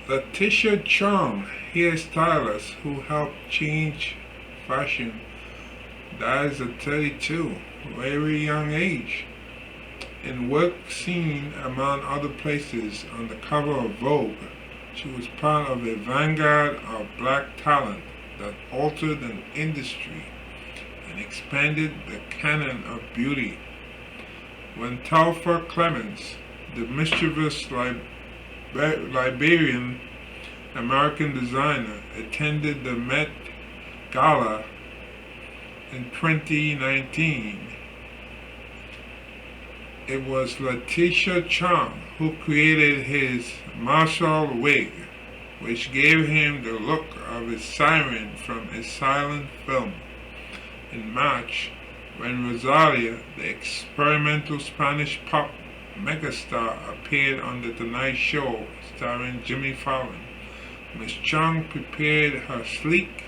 Latisha Chong, hairstylist who helped change fashion, dies at 32, very young age. In work seen among other places on the cover of Vogue, she was part of a vanguard of black talent that altered an industry and expanded the canon of beauty. When Telfa Clements, the mischievous Liberian American designer, attended the Met Gala in 2019, it was Latisha Chong who created his Marshall wig, which gave him the look of a siren from a silent film. In March, when Rosalia, the experimental Spanish pop megastar, appeared on The Tonight Show starring Jimmy Fallon, Miss Chong prepared her sleek,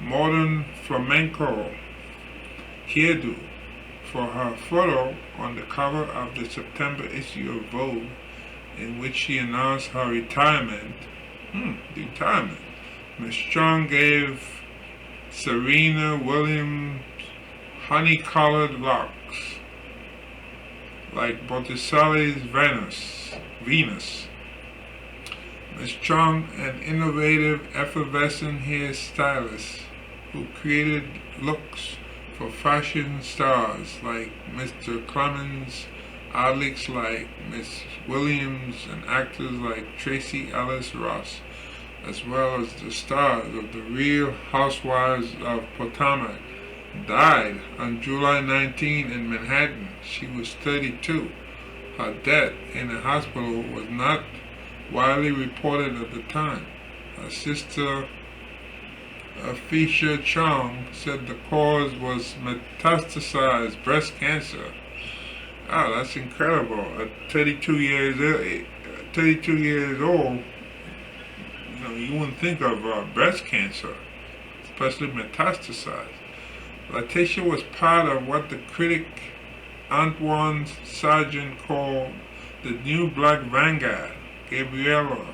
modern flamenco hairdo for her photo on the cover of the September issue of Vogue, in which she announced her retirement. Miss Chong gave Serena Williams honey-colored locks, like Botticelli's Venus. Miss Chong, an innovative, effervescent hairstylist who created looks for fashion stars like Mr. Clemens, artists like Miss Williams, and actors like Tracy Ellis Ross, as well as the stars of The Real Housewives of Potomac, died on July 19 in Manhattan. She was 32. Her death in a hospital was not widely reported at the time. Her sister, Afesha Chong, said the cause was metastasized breast cancer. Ah, that's incredible. At 32 years old, you wouldn't think of breast cancer, especially metastasized. Latisha was part of what the critic Antoine Sargent called the new black vanguard. Gabriella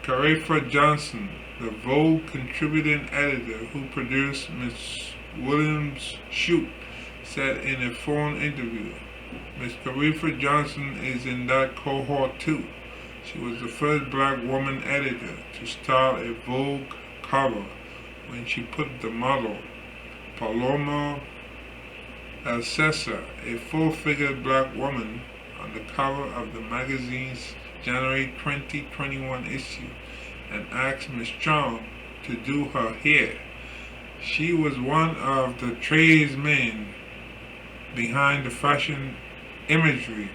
Carafa Johnson, the Vogue contributing editor who produced Miss Williams' shoot, said in a phone interview, Miss Carafa Johnson is in that cohort too. She was the first black woman editor to style a Vogue cover when she put the model Paloma Alcesa, a full-figured black woman, on the cover of the magazine's January 2021 issue and asked Miss Chong to do her hair. She was one of the tradesmen behind the fashion imagery,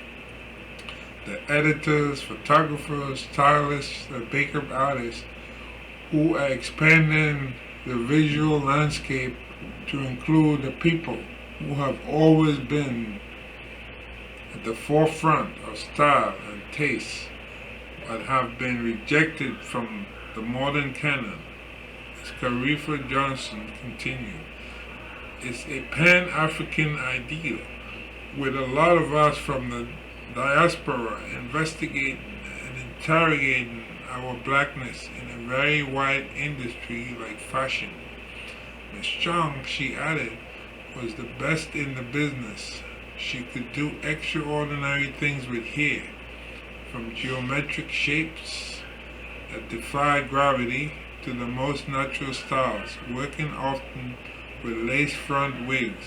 the editors, photographers, stylists, and makeup artists who are expanding the visual landscape to include the people who have always been at the forefront of style and taste, but have been rejected from the modern canon. As Carafa Johnson continued, it's a pan-African ideal, with a lot of us from the diaspora investigating and interrogating our blackness in a very wide industry like fashion. Miss Chong, she added, was the best in the business. She could do extraordinary things with hair, from geometric shapes that defy gravity to the most natural styles, working often with lace front wigs,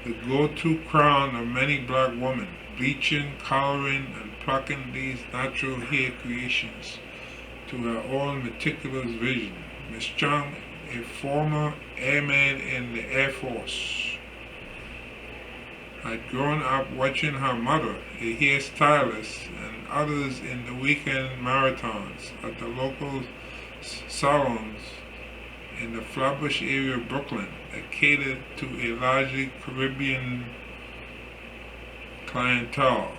the go-to crown of many black women, bleaching, coloring, and plucking these natural hair creations to her own meticulous vision. Miss Chong, a former airman in the Air Force, had grown up watching her mother, a hairstylist, and others in the weekend marathons at the local salons in the Flatbush area of Brooklyn that catered to a largely Caribbean clientele.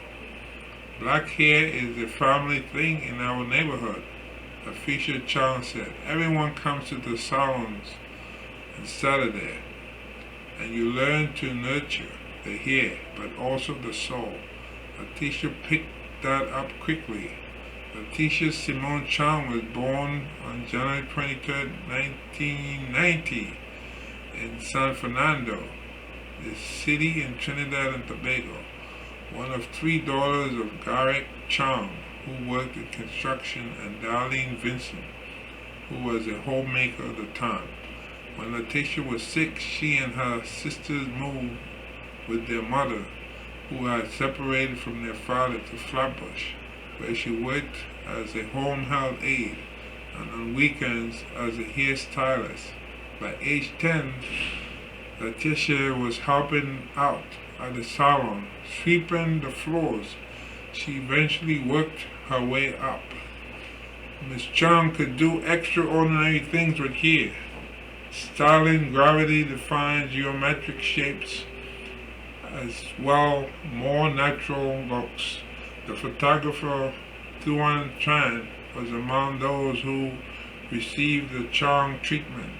Black hair is a family thing in our neighborhood, Afesha Chong said. Everyone comes to the salons on Saturday, and you learn to nurture the hair, but also the soul. Latisha picked that up quickly. Latisha Simone Chong was born on January 23, 1990 in San Fernando, the city in Trinidad and Tobago, one of three daughters of Garrick Chong, who worked in construction, and Darlene Vincent, who was a homemaker at the time. When Latisha was 6, she and her sisters moved with their mother, who had separated from their father, to Flatbush, where she worked as a home health aide and on weekends as a hair stylist. By age 10, Latisha was helping out at the salon, sweeping the floors. She eventually worked her way up. Miss Chong could do extraordinary things with hair, styling gravity-defying geometric shapes, as well more natural looks. The photographer Thuan Tran was among those who received the Chong treatment.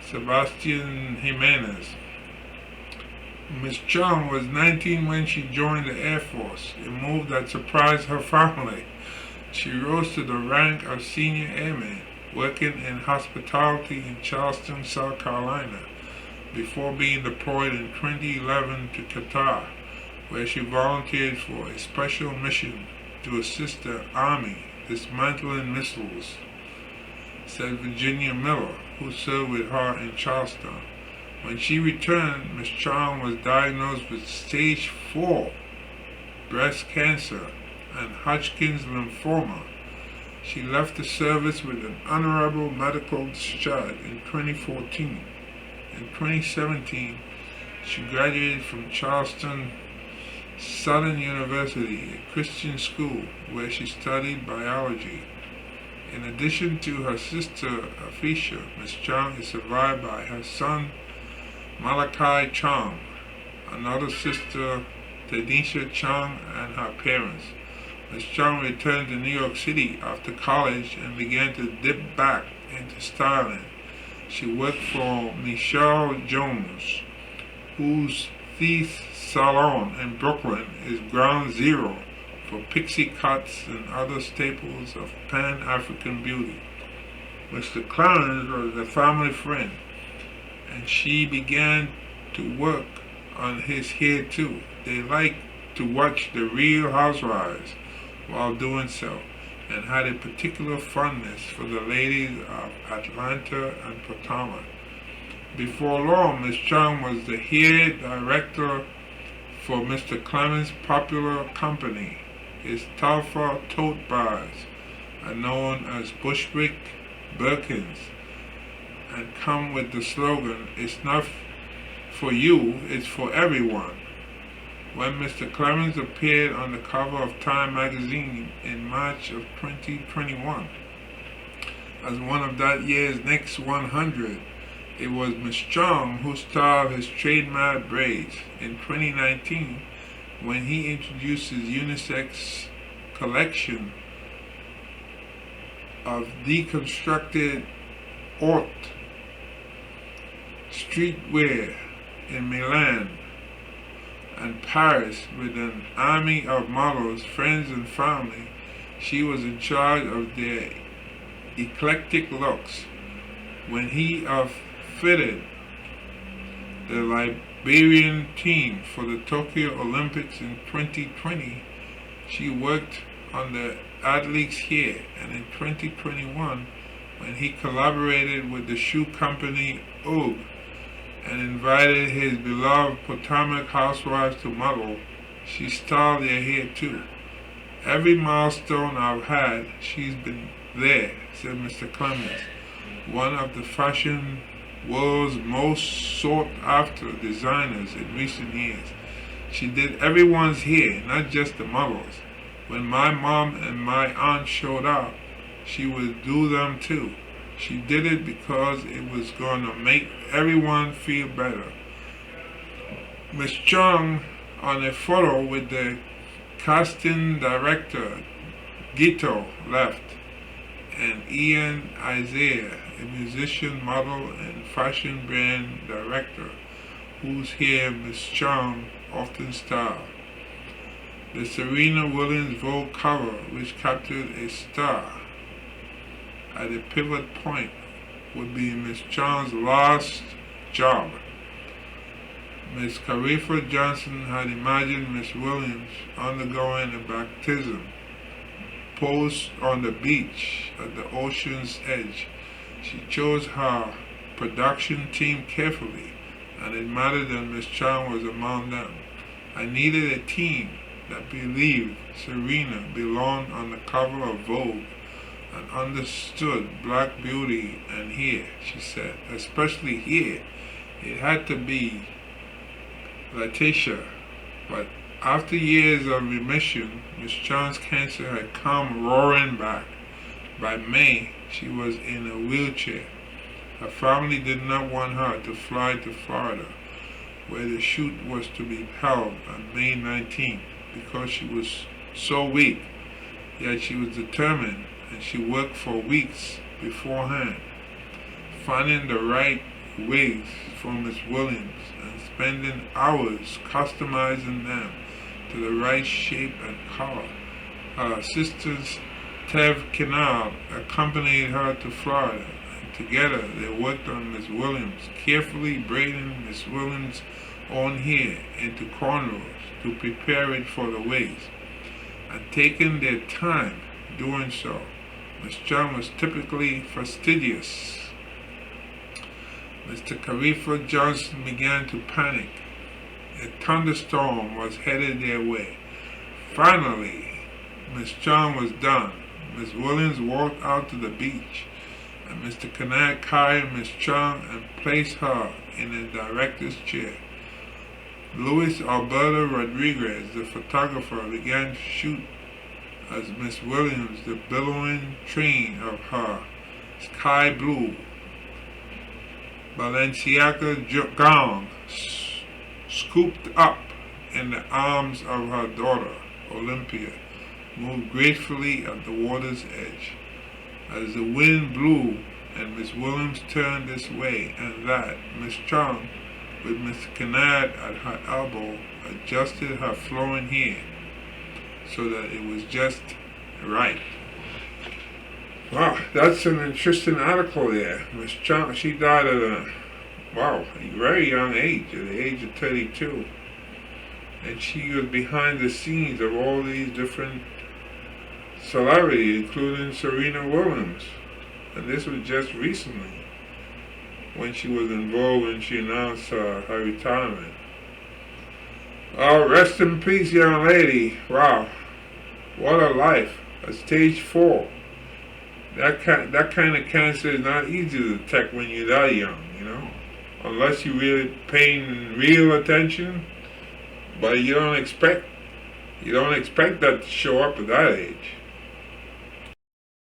Sebastian Jimenez. Miss Chong was 19 when she joined the Air Force, a move that surprised her family. She rose to the rank of senior airman, working in hospitality in Charleston, South Carolina, before being deployed in 2011 to Qatar, where she volunteered for a special mission to assist the Army dismantling missiles, said Virginia Miller, who served with her in Charleston. When she returned, Ms. Chong was diagnosed with stage 4 breast cancer and Hodgkin's lymphoma. She left the service with an honorable medical discharge in 2014. In 2017, she graduated from Charleston Southern University, a Christian school, where she studied biology. In addition to her sister Afesha, Ms. Chong is survived by her son Malachi Chong, another sister Latisha Chong, and her parents. Ms. Chong returned to New York City after college and began to dip back into styling. She worked for Michelle Jones, whose Thief Salon in Brooklyn is ground zero for pixie cuts and other staples of Pan-African beauty. Mr. Clarence was a family friend, and she began to work on his hair too. They liked to watch The Real Housewives while doing so, and had a particular fondness for the ladies of Atlanta and Potomac. Before long, Ms. Chong was the hair director for Mr. Clemens' popular company. His Talfa tote bags are known as Bushwick Birkins and come with the slogan, "It's not for you, it's for everyone." When Mr. Clemens appeared on the cover of Time magazine in March of 2021 as one of that year's Next 100, it was Ms. Chong who styled his trademark braids. In 2019, when he introduced his unisex collection of deconstructed haute streetwear in Milan and Paris with an army of models, friends and family, she was in charge of their eclectic looks. When he outfitted the Liberian team for the Tokyo Olympics in 2020, she worked on the athletes' hair, and in 2021, when he collaborated with the shoe company UGG and invited his beloved Potomac housewives to model, she styled their hair too. "Every milestone I've had, she's been there," said Mr. Clemens, one of the fashion world's most sought-after designers in recent years. "She did everyone's hair, not just the models. When my mom and my aunt showed up, she would do them too. She did it because it was going to make everyone feel better." Ms. Chong, on a photo with the casting director Gito left, and Ian Isaiah, a musician, model, and fashion brand director, whose hair Ms. Chong often styled. The Serena Williams Vogue cover, which captured a star at a pivot point, would be Miss Chong's last job. Miss Carifa Johnson had imagined Miss Williams undergoing a baptism, posed on the beach at the ocean's edge. She chose her production team carefully, and it mattered that Miss Chong was among them. I needed a team that believed Serena belonged on the cover of Vogue and understood black beauty and hair, she said, especially hair. It had to be Latisha. But after years of remission, Miss Chong's cancer had come roaring back. By May, she was in a wheelchair. Her family did not want her to fly to Florida, where the shoot was to be held on May 19th, because she was so weak. Yet she was determined, and she worked for weeks beforehand, finding the right wigs for Miss Williams and spending hours customizing them to the right shape and color. Her assistant Tev Kinal accompanied her to Florida, and together they worked on Miss Williams, carefully braiding Miss Williams' own hair into cornrows to prepare it for the wigs, and taking their time doing so. Miss Chong was typically fastidious. Mr. Carifa Johnson began to panic. A thunderstorm was headed their way. Finally, Miss Chong was done. Miss Williams walked out to the beach, and Mr. Kanad carried Miss Chong and placed her in a director's chair. Luis Alberto Rodriguez, the photographer, began to shoot as Miss Williams, the billowing train of her sky blue Balenciaga gown, scooped up in the arms of her daughter, Olympia, moved gracefully at the water's edge. As the wind blew and Miss Williams turned this way and that, Miss Chong, with Mr. Kanad at her elbow, adjusted her flowing hair so that it was just right. Wow, that's an interesting article there. Miss Chong, she died at a very young age, at the age of 32. And she was behind the scenes of all these different celebrities, including Serena Williams. And this was just recently, when she was in Vogue and she announced her retirement. Oh, rest in peace, young lady. Wow, what a life. A stage 4. That kind of cancer is not easy to detect when you're that young, unless you're really paying real attention. But you don't expect that to show up at that age.